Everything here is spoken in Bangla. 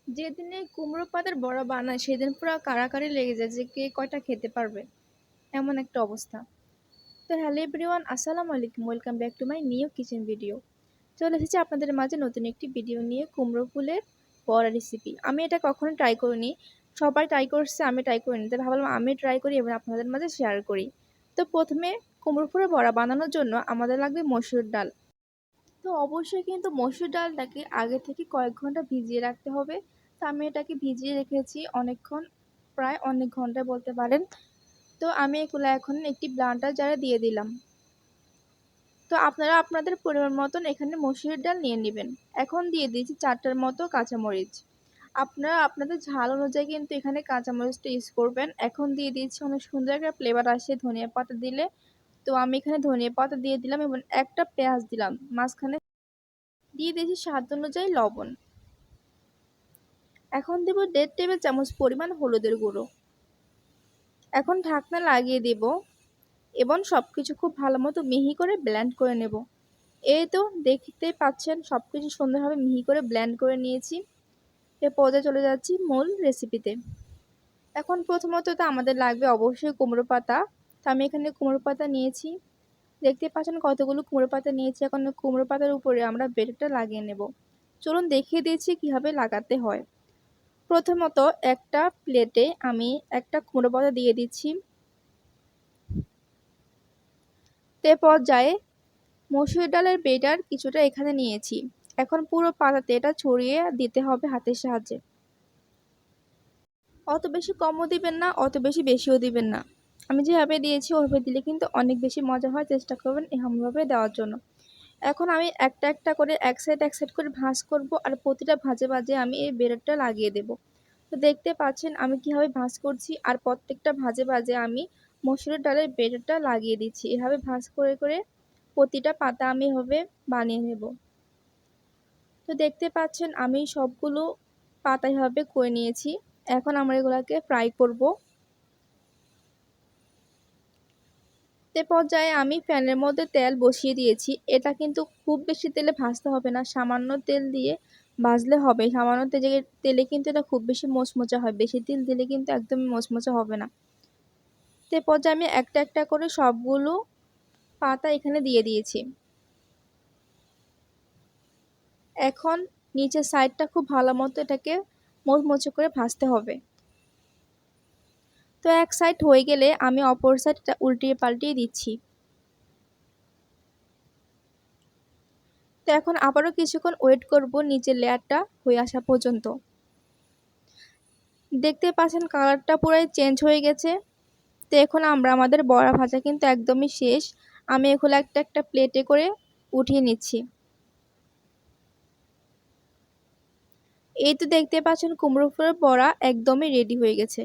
যেদিনে কুমড়ো পাতার বড়া বানায় সেদিন পুরো কাড়াকাড়ি লেগে যায় যে কে কয়টা খেতে পারবে, এমন একটা অবস্থা। তো হ্যালো এভরিওয়ান, আসসালামু আলাইকুম, welcome back to my new kitchen video. চলে এসেছি আপনাদের মাঝে নতুন একটি ভিডিও নিয়ে, কুমড়ো ফুলের বড়া রেসিপি। আমি এটা কখনো ট্রাই করিনি, সবাই ট্রাই করছে, আমি ট্রাই করিনি, তাই ভাবলাম আমি ট্রাই করি এবং আপনাদের মাঝে শেয়ার করি। তো প্রথমে কুমড়ো ফুলের বড়া বানানোর জন্য আমাদের লাগবে মসুর ডাল। তো অবশ্যই কিন্তু মসুর ডালটাকে আগে থেকে কয়েক ঘন্টা ভিজিয়ে রাখতে হবে। তো আমি এটাকে ভিজিয়ে রেখেছি অনেকক্ষণ, প্রায় অনেক ঘন্টা বলতে পারেন। তো আমি এগুলো এখন একটি ব্লেন্ডার জারে দিয়ে দিলাম। তো আপনারা আপনাদের পরিমাণ মতন এখানে মসুর ডাল নিয়ে নেবেন। এখন দিয়ে দিয়েছি 4টার মতো কাঁচামরিচ। আপনারা আপনাদের ঝাল অনুযায়ী কিন্তু এখানে কাঁচামরিচটা ইউজ করবেন। এখন দিয়ে দিয়েছি, অনেক সুন্দর একটা ফ্লেভার আসে ধনিয়া পাতা দিলে। তো আমি এখানে ধনিয়া পাতা দিয়ে দিলাম এবং একটা পেঁয়াজ দিলাম মাঝখানে। দিয়ে দিয়েছি স্বাদ অনুযায়ী লবণ। এখন দেব 1.5 টেবিল চামচ পরিমাণ হলুদের গুঁড়ো। এখন ঢাকনা লাগিয়ে দেব এবং সবকিছু খুব ভালো মতো মিহি করে ব্লেন্ড করে নেব। এই তো দেখতে পাচ্ছেন সবকিছু সুন্দরভাবে মিহি করে ব্লেন্ড করে নিয়েছি। এ পর্যায়ে চলে যাচ্ছি মূল রেসিপিতে। এখন প্রথমত তো আমাদের লাগবে অবশ্যই কুমড়ো পাতা। তো আমি এখানে কুমড়ো পাতা নিয়েছি, দেখতে পাচ্ছেন কতগুলো কুমড়ো পাতা নিয়েছি। এখন কুমড়ো পাতার উপরে আমরা বেরেটা লাগিয়ে নেব। চলুন দেখিয়ে দিয়েছি কিভাবে লাগাতে হয়। প্রথমত একটা প্লেটে আমি একটা কুমড়ো পাতা দিয়ে দিচ্ছি। তে পর্যায়ে মসুর ডালের বেটার কিছুটা এখানে নিয়েছি। এখন পুরো পাতাতে এটা ছড়িয়ে দিতে হবে হাতের সাহায্যে। অত বেশি কমও দিবেন না, অত বেশি বেশিও দিবেন না। আমি যেভাবে দিয়েছি ওভাবে দিলে কিন্তু অনেক বেশি মজা হয়, চেষ্টা করবেন এমনভাবে দেওয়ার জন্য। এখন আমি একটা একটা করে এক সাইড করে ভাঁজ করব, আর প্রতিটা ভাঁজে ভাঁজে আমি এই বেরেটটা লাগিয়ে দেব। তো দেখতে পাচ্ছেন আমি কিভাবে ভাঁজ করছি, আর প্রত্যেকটা ভাঁজে ভাঁজে আমি মসুরের ডালের বেরেটটা লাগিয়ে দিচ্ছি। এভাবে ভাঁজ করে করে প্রতিটা পাতা আমি এভাবে বানিয়ে নেব। তো দেখতে পাচ্ছেন আমি সবগুলো পাতা এভাবে করে নিয়েছি। এখন আমরা এগুলাকে ফ্রাই করব। তে পর্যায়ে আমি প্যানের মধ্যে তেল বসিয়ে দিয়েছি। এটা কিন্তু খুব বেশি তেলে ভাজতে হবে না, সামান্য তেল দিয়ে ভাজলে হবে। সামান্য তেলে কিন্তু এটা খুব বেশি মচমচা হয়, বেশি তেল দিলে কিন্তু একদমই মচমচা হবে না। তে পর্যায়ে আমি একটা একটা করে সবগুলো পাতা এখানে দিয়ে দিয়েছি। এখন নিচের সাইডটা খুব ভালো মতো এটাকে মচমচে করে ভাজতে হবে। তো এক সাইড হয়ে গেলে আমি অপর সাইডটা উল্টিয়ে পাল্টিয়ে দিচ্ছি। তো এখন আবারও কিছুক্ষণ ওয়েট করব নিচের লেয়ারটা হয়ে আসা পর্যন্ত। দেখতে পাচ্ছেন কালারটা পুরাই চেঞ্জ হয়ে গেছে। তো এখন আমরা আমাদের বড়া ভাজা কিন্তু একদমই শেষ। আমি এগুলো একটা একটা প্লেটে করে উঠিয়ে নিচ্ছি। এই তো দেখতে পাচ্ছেন কুমড়ো ফুলের বড়া একদমই রেডি হয়ে গেছে।